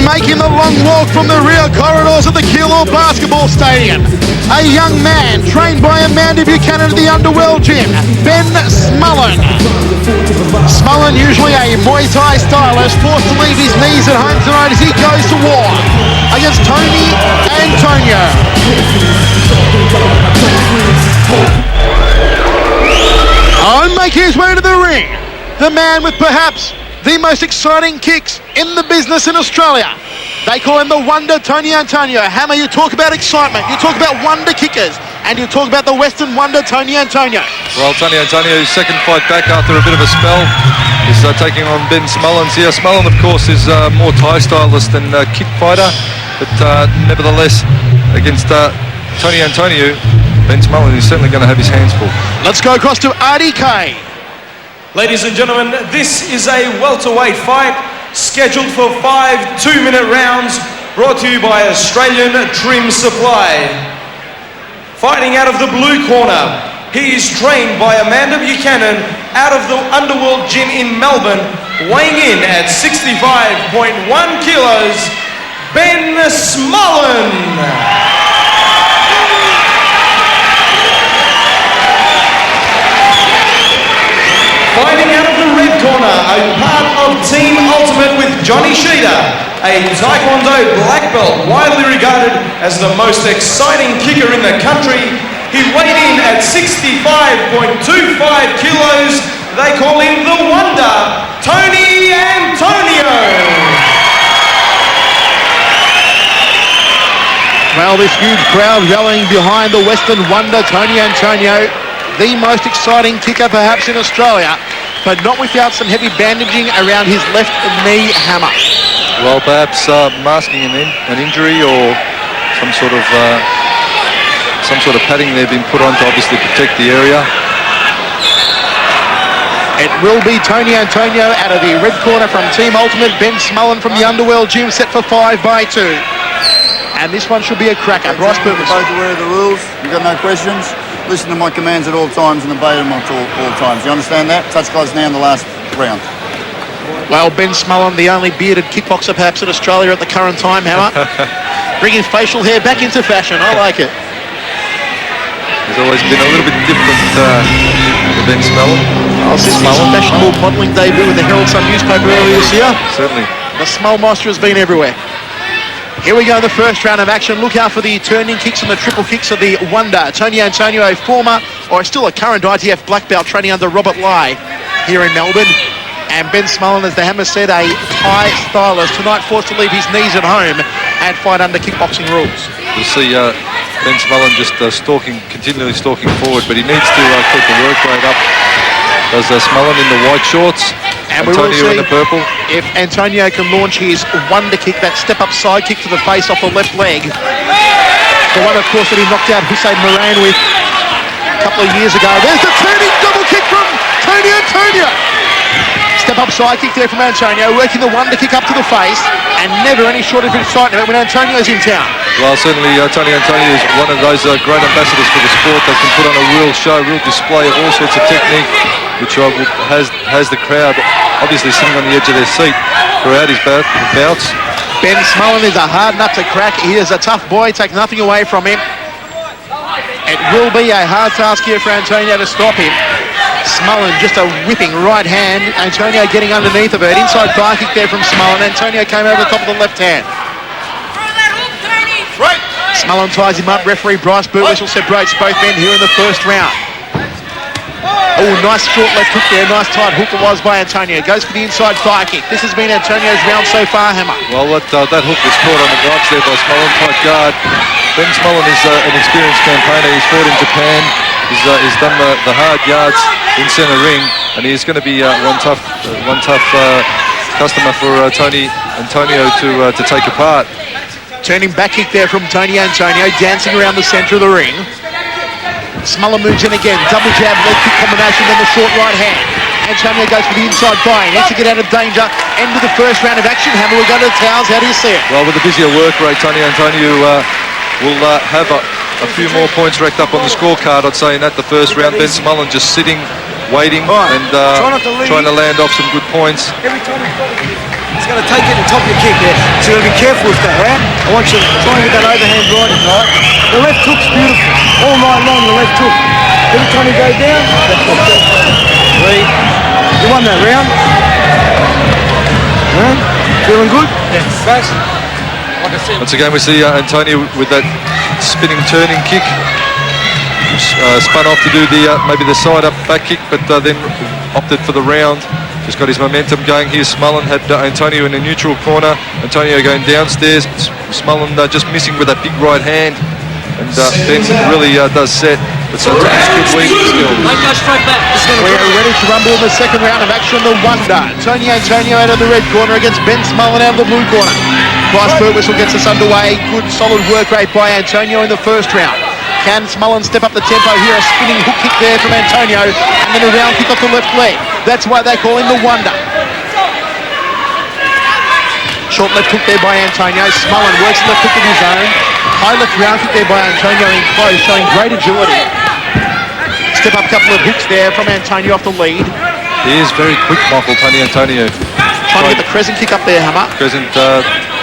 making the long walk from the rear corridors of the Keilor Basketball Stadium. A young man trained by Amanda Buchanan at the Underworld Gym, Ben Smullen. Smullen, usually a Muay Thai stylist, forced to leave his knees at home tonight as he goes to war against Antoniou. Making his way to the ring, the man with perhaps the most exciting kicks in the business in Australia. They call him the Wonder, Tony Antoniou. Hammer, you talk about excitement, you talk about wonder kickers, and you talk about the Western Wonder, Tony Antoniou. Well, Tony Antoniou's second fight back after a bit of a spell is taking on Ben Smullen. Yeah, Smullen, of course, is more Thai stylist than kick fighter, but nevertheless, against Tony Antoniou, Ben Smullen is certainly going to have his hands full. Let's go across to RDK. Ladies and gentlemen, this is a welterweight fight scheduled for 5 two-minute rounds, brought to you by Australian Trim Supply. Fighting out of the blue corner, he is trained by Amanda Buchanan out of the Underworld Gym in Melbourne, weighing in at 65.1 kilos, Ben Smullen. Fighting out of the red corner, a part of Team Ultimate with Johnny Sheeter, a Taekwondo black belt, widely regarded as the most exciting kicker in the country. He weighed in at 65.25 kilos. They call him the Wonder, Tony Antoniou. Well, this huge crowd rallying behind the Western Wonder, Tony Antoniou. The most exciting kicker perhaps in Australia, but not without some heavy bandaging around his left knee, Hammer. Well, perhaps masking an injury or some sort of padding they've been put on to obviously protect the area. It will be Tony Antoniou out of the red corner from Team Ultimate, Ben Smullen from the Underworld Gym, set for 5x2. And this one should be a cracker. Bryce Purvis. Both aware of the rules, you've got no questions. Listen to my commands at all times and obey them at all times. You understand that? Touch gloves now in the last round. Well, Ben Smullen, the only bearded kickboxer perhaps in Australia at the current time, Hammer. Bringing facial hair back into fashion. I like it. He's always been a little bit different to Ben Smullen. Since his fashionable modelling debut with the Herald Sun newspaper earlier this year. Certainly. The Smulmaster has been everywhere. Here we go, the first round of action. Look out for the turning kicks and the triple kicks of the Wonder. Tony Antoniou, a former, or still a current ITF black belt, training under Robert Lai here in Melbourne. And Ben Smullen, as the Hammer said, a Thai stylist, tonight forced to leave his knees at home and fight under kickboxing rules. You'll see Ben Smullen just continually stalking forward, but he needs to keep the work rate up. Does Smullen in the white shorts, and Antoniou in the purple. If Antoniou can launch his Wonder kick, that step-up side kick to the face off the left leg, the one, of course, that he knocked out Hussein Moran with a couple of years ago. There's the turning double kick from Tony Antoniou. Step-up side kick there from Antoniou, working the Wonder kick up to the face, and never any shortage of excitement when Antoniou's in town. Well, certainly Tony Antoniou is one of those great ambassadors for the sport that can put on a real show, real display of all sorts of technique, which has the crowd obviously sitting on the edge of their seat throughout his bouts. Ben Smullen is a hard nut to crack. He is a tough boy, take nothing away from him. It will be a hard task here for Antoniou to stop him. Smullen just a whipping right hand. Antoniou getting underneath of it. Inside bar kick there from Smullen. Antoniou came over the top of the left hand. Right. Smullen ties him up. Referee Bryce Burwhistle separates both men here in the first round. Oh, nice short left hook there. Nice tight hook it was by Antoniou. Goes for the inside thigh kick. This has been Antoniou's round so far, Hammer. Well, that hook was caught on the gloves there by Smullen. Tight guard. Ben Smullen is an experienced campaigner. He's fought in Japan. He's done the hard yards in centre ring, and he is going to be one tough customer for Tony Antoniou to take apart. Turning back kick there from Tony Antoniou, dancing around the centre of the ring. Smullen moves in again, double jab, leg kick combination, then the short right hand. Antoniou goes for the inside thigh, needs to get out of danger. End of the first round of action. Hammer will go to the towels. How do you see it? Well, with the busier work rate, Tony Antoniou will have a few more points racked up on the scorecard, I'd say, in that the first round. Ben Smullen just sitting, waiting, and trying to land off some good points. He's going to take it and top your kick there. So you've got to be careful with that, right? I want you to try and get that overhand right, right? The left hook's beautiful. All night long, the left hook. Every time you go down, left hook. Three. You won that round. Right? Feeling good? Yes. Guys? Once again, we see Antoniou with that spinning, turning kick. Spun off to do the maybe the side up back kick, but then opted for the round. Just got his momentum going here. Smullen had Antoniou in a neutral corner. Antoniou going downstairs. Smullen just missing with that big right hand. And Ben really does set. But so good wing still. We are ready to rumble in the second round of action. The wonder. Antoniou out of the red corner against Ben Smullen out of the blue corner. Bryce Birtwistle gets us underway. Good solid work rate by Antoniou in the first round. Can Smullen step up the tempo here? A spinning hook kick there from Antoniou, and then a round kick off the left leg. That's why they call him the wonder. Short left hook there by Antoniou. Smullen works left hook of his own. High left round kick there by Antoniou in close, showing great agility. Step up a couple of hooks there from Antoniou off the lead. He is very quick, Michael, Tony Antoniou. Trying to get the crescent kick up there, Hammer. Crescent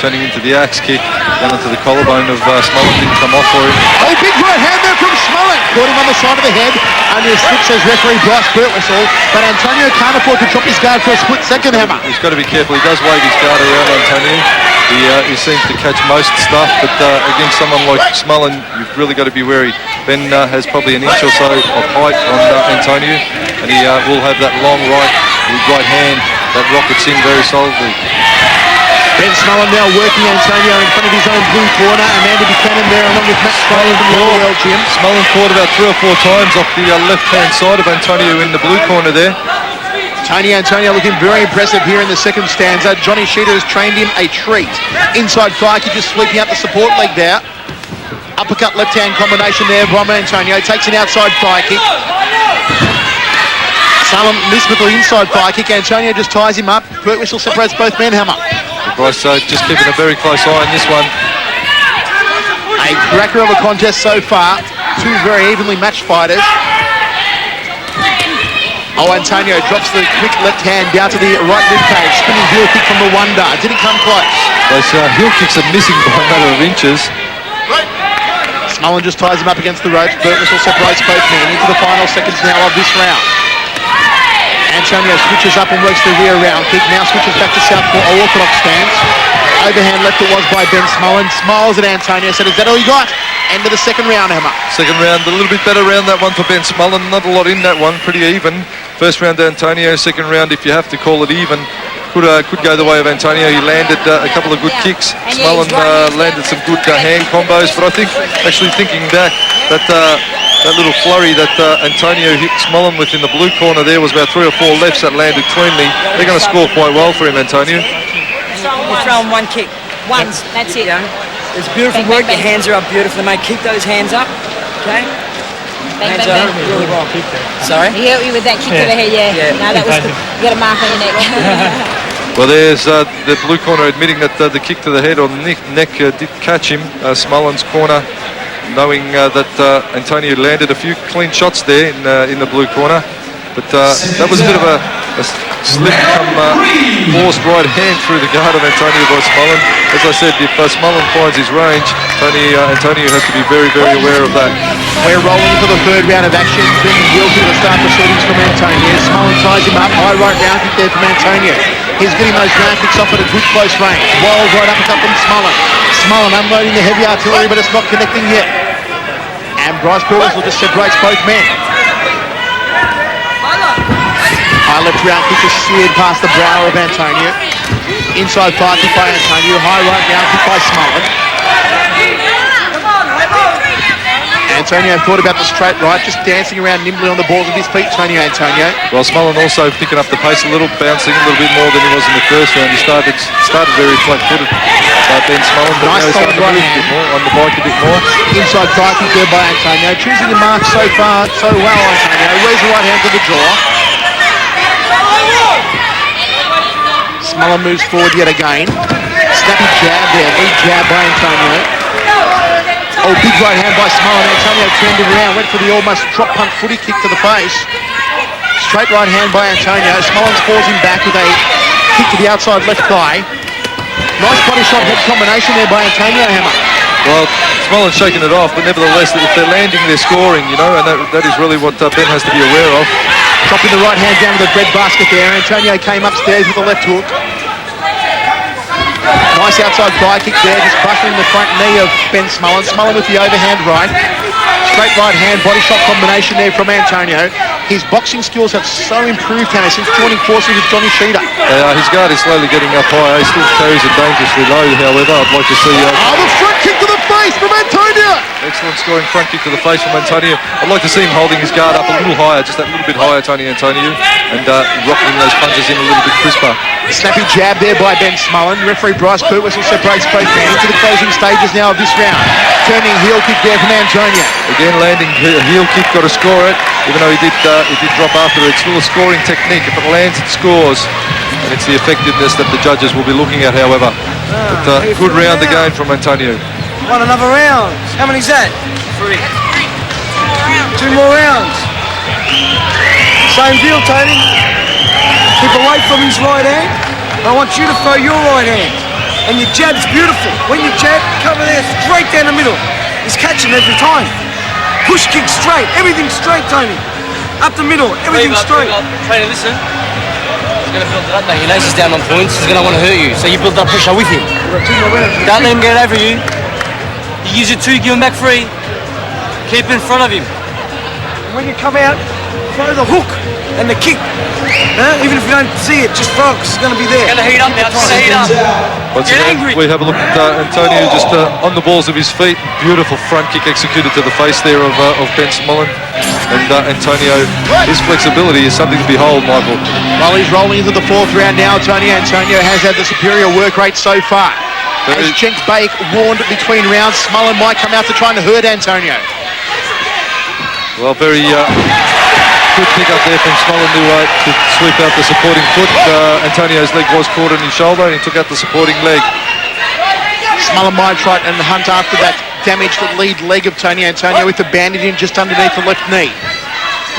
turning into the axe kick, down into the collarbone of Smullen, didn't come off for him. Oh, big right hand there from Smullen. Caught him on the side of the head. Only a slip, says referee Bryce Birtwistle. But Antoniou can't afford to drop his guard for a split second, Hammer. He's got to be careful. He does wave his guard around, Antoniou. He seems to catch most stuff, but against someone like Smullen, you've really got to be wary. Ben has probably an inch or so of height on Antoniou, and he will have that long right hand that rockets in very solidly. Ben Smullen now working Antoniou in front of his own blue corner. Amanda Buchanan there along with Matt Smullen from the Royal Gym. Smullen caught about 3 or 4 times off the left-hand side of Antoniou in the blue corner there. Tony Antoniou looking very impressive here in the second stanza. Johnny Sheeter has trained him a treat. Inside thigh kick, just sweeping out the support leg there. Uppercut left-hand combination there from Antoniou. Takes an outside thigh kick. Smullen missed with the inside thigh kick. Antoniou just ties him up. Birtwistle separates both men, Hammer. Bryce just keeping a very close eye on this one. A cracker of a contest so far. Two very evenly matched fighters. Oh, Antoniou drops the quick left hand down to the right rib cage. Spinning heel kick from the wonder. Didn't come close. Those heel kicks are missing by a matter of inches. Smullen just ties him up against the ropes. Birtwistle separates both men into the final seconds now of this round. Antoniou switches up and works the rear round kick. Now switches back to southpaw orthodox stance. Overhand left it was by Ben Smullen. Smiles at Antoniou. Said, is that all you got? End of the second round, Hammer. Second round, a little bit better round that one for Ben Smullen. Not a lot in that one, pretty even. First round Antoniou, second round, if you have to call it even, could go the way of Antoniou. He landed a couple of good kicks. Smullen landed some good hand combos, but I think, actually thinking back, that little flurry that Antoniou hit Smullen with in the blue corner there was about 3 or 4 lefts that landed cleanly. They're going to score quite well for him, Antoniou. You're throwing one kick. Once, that's it. It's beautiful work. Your hands are up beautifully, mate. Keep those hands up, okay? Bang, Hands bang, are bang. really well. Sorry? He helped you with that kick to the head, yeah. No, that was good. You got a mark on your neck. Well, there's the blue corner admitting that the kick to the head or the neck did catch him. Smullen's corner, knowing that Antoniou landed a few clean shots there in the blue corner. But that was a bit of a slip come forced right hand through the guard of Antoniou by Smullen. As I said, if Smullen finds his range, Antoniou has to be very, very aware of that. We're rolling into the third round of action. Been guilty to start proceedings from Antoniou. Smullen ties him up. High right round kick there from Antoniou. He's getting those round kicks off at a good close range. Wild right uppercut from Smullen. Smullen unloading the heavy artillery, but it's not connecting yet. And Bryce Birtwistle just separates both men. High left round kick just slid past the brow of Antoniou. Inside thigh kick by Antoniou. High right round kick by Smullen. Antoniou thought about the straight right, just dancing around nimbly on the balls of his feet, Tony Antoniou. Well, Smullen also picking up the pace a little, bouncing a little bit more than he was in the first round. He started very flat-footed. Ben Smullen, but nice now he's starting to move a bit more, on the bike a bit more. Inside thigh kick there by Antoniou. Choosing the mark so far, so well, Antoniou. Where's the right hand to the jaw? Smullen moves forward yet again. Snappy jab there, lead jab by Antoniou. Oh, big right hand by Smullen. Antoniou turned it around, went for the almost drop punt footy kick to the face. Straight right hand by Antoniou. Smullen falls him back with a kick to the outside left thigh. Nice body shot head combination there by Antoniou, Hammer. Well, Smullen's shaking it off, but nevertheless, if they're landing, they're scoring, you know, and that is really what Ben has to be aware of. Dropping the right hand down to the bread basket there. Antoniou came upstairs with the left hook. Nice outside thigh kick there, just buckling the front knee of Ben Smullen. Smullen with the overhand right. Straight right hand body shot combination there from Antoniou. His boxing skills have so improved, Hannah, since joining forces with Johnny Sheeter. His guard is slowly getting up high. He still carries it dangerously low, however. I'd like to see... the front kick to the face from Antoniou! Excellent scoring front kick to the face from Antoniou. I'd like to see him holding his guard up a little higher, just that little bit higher, Antoniou, and rocking those punches in a little bit crisper. Snappy jab there by Ben Smullen. Referee Bryce Birtwhistle separates both men into the closing stages now of this round. Turning heel kick there from Antoniou. Again, landing heel kick, got to score it. Even though he did drop after it, it's still a scoring technique. If it lands, it scores. And it's the effectiveness that the judges will be looking at, however. But good round again from Antoniou. Won another round. How many's that? 3. 2 more rounds. Same deal, Tony. Keep away from his right hand. I want you to throw your right hand. And your jab's beautiful. When you jab, cover there, straight down the middle. He's catching every time. Push kick straight. Everything straight, Tony. Up the middle. Everything straight. Trainer, listen. He's going to build it up, mate. He lays us down on points. He's going to want to hurt you. So you build that pressure with him. Don't let him get over you. You use it 2, give him back 3. Keep in front of him. When you come out, throw the hook and the kick. Even if you don't see it, just throw it, 'cause it's going to be there. It's going to heat up now. It's going to heat up. Once Get again, angry. we have a look at Antoniou just on the balls of his feet. Beautiful front kick executed to the face there of Ben Smullen. And Antoniou, his flexibility is something to behold, Michael. While he's rolling into the 4th round now, Antoniou has had the superior work rate so far. As Jenks Bake warned between rounds, Smullen might come out to try and hurt Antoniou. Well, very good pick up there from Smullen to sweep out the supporting foot. Antoniou's leg was caught on his shoulder and he took out the supporting leg. Smullen might try and hunt after that damaged lead leg of Tony Antoniou with the bandage in just underneath the left knee.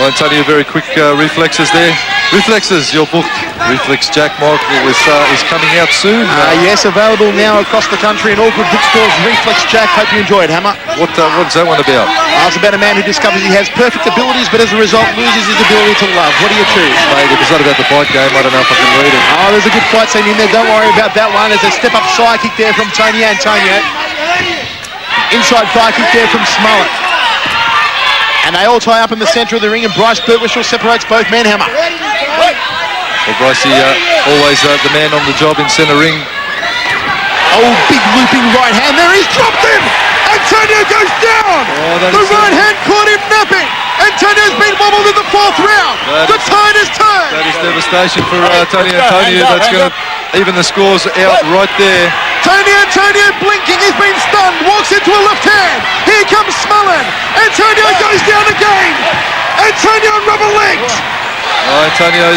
Well, Antoniou, very quick reflexes there. Reflexes, your book, Reflex Jack, Michael, is coming out soon. Yes, available now across the country in all good bookstores. Reflex Jack, hope you enjoy it, Hammer. What's that one about? It's about a man who discovers he has perfect abilities, but as a result loses his ability to love. What do you choose? Mate, if it's not about the fight game, I don't know if I can read it. There's a good fight scene in there. Don't worry about that one. There's a step-up side kick there from Tony Antoniou. Inside thigh kick there from Smullen. And they all tie up in the centre of the ring, and Bryce Birtwhistle separates both men, Hammer. Well, Brycey, always the man on the job in centre ring. Big looping right hand there. He's dropped him. Antoniou goes down. The right hand caught him napping. Antoniou's been wobbled in the 4th round. The tide has turned. That is devastation for Tony Antoniou. That's going to even the scores out right there. Tony Antoniou blinking. He's been stunned. Walks into a left hand. Here comes Smullen. Antoniou goes down again. Antoniou on rubber legs. Antoniou's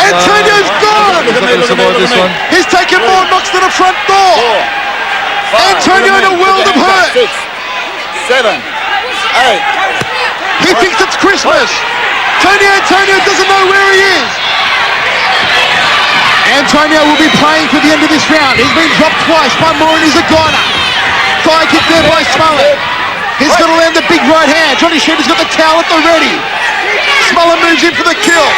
gone. He's not going to survive this one. He's taken more knocks than a front door. Antoniou in a world of hurt. 6, 7, 8. He thinks it's Christmas. Tony Antoniou doesn't know where he is. Antoniou will be playing for the end of this round. He's been dropped twice. One more and he's a goner. Thigh kick there by Smullen. He's got to land the big right hand. Johnny Sheeter's got the towel at the ready. Smullen moves in for the kill.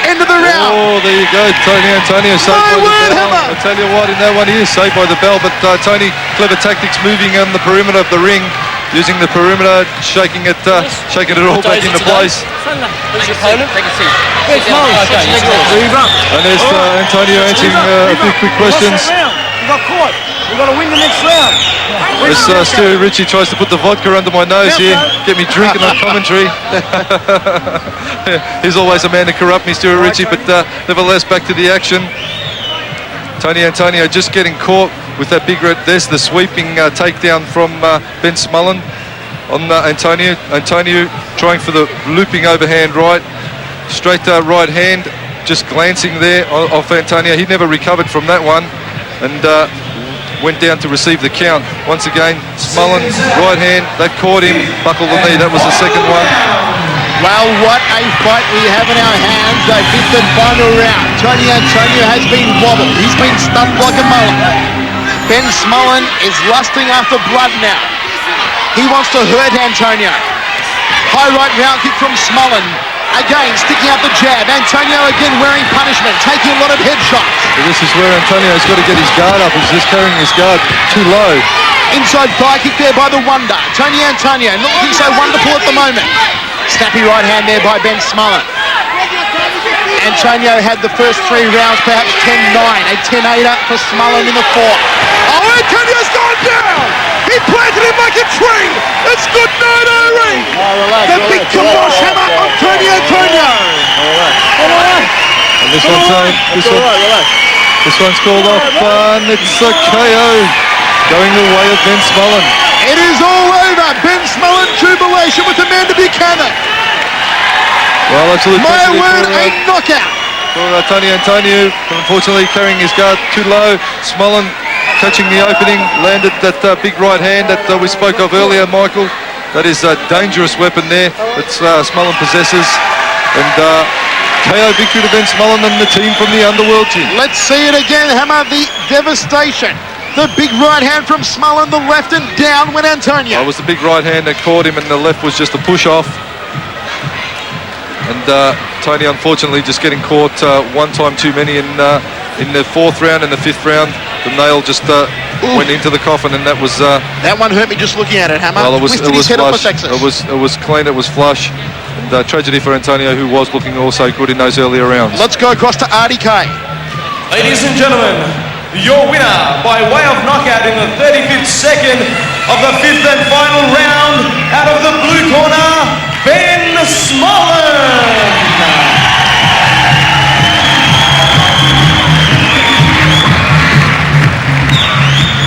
End of the round. Oh, there you go. Tony Antoniou saved by the bell. Hammer. I tell you what, in that one he is saved by the bell. But Tony, clever tactics, moving on the perimeter of the ring, using the perimeter, shaking it all back into place. Who's your opponent? Take a seat. And there's Antoniou answering a few quick questions. You got caught. We got to win the next round. As Stewie Ritchie tries to put the vodka under my nose here, get me drinking on commentary. He's always a man to corrupt me, Stewie Ritchie, but nevertheless, back to the action. Tony Antoniou just getting caught with that big red. There's the sweeping takedown from Ben Smullen on Antoniou. Antoniou trying for the looping overhand right. Straight right hand, just glancing there off Antoniou. He never recovered from that one. And went down to receive the count. Once again, Smullen, right hand, that caught him, buckled the knee, that was the second one. Well, what a fight we have in our hands. The fifth and final round. Antoniou has been wobbled. He's been stunned like a mullet. Ben Smullen is lusting after blood now. He wants to hurt Antoniou. High right round kick from Smullen. Again, sticking out the jab. Antoniou again wearing punishment, taking a lot of headshots. So this is where Antonio's got to get his guard up. He's just carrying his guard too low. Inside thigh kick there by the Wonder. Antoniou not looking so wonderful at the moment. Snappy right hand there by Ben Smullen. Antoniou had the first 3 rounds, perhaps 10-9. A 10-8er for Smullen in the fourth. Oh, Antoniou's gone down! He planted him like a tree! It's good night, Irene! The big kibosh hammer on Antoniou! And this one's called off, and it's a KO going the way of Ben Smullen. It is all over. Ben Smullen jubilation with Amanda Buchanan. Well, absolutely. My word, a knockout. For Antoniou, unfortunately carrying his guard too low. Smullen catching the opening, landed that big right hand that we spoke of earlier, Michael. That is a dangerous weapon there that Smullen possesses. And KO victory to Ben Smullen and the team from the Underworld gym. Let's see it again, Hammer. The devastation. The big right hand from Smullen, the left, and down went Antoniou. It was the big right hand that caught him, and the left was just a push off. And Tony, unfortunately, just getting caught one time too many in the fourth round and the fifth round. The nail just went into the coffin, and that was. That one hurt me just looking at it, Hammer. Well, it was his head flush. off the It was clean. It was flush. And tragedy for Antoniou, who was looking also good in those earlier rounds. Let's go across to RDK. Ladies and gentlemen, your winner by way of knockout in the 35th second of the fifth and final round, out of the blue corner, Ben Smullen.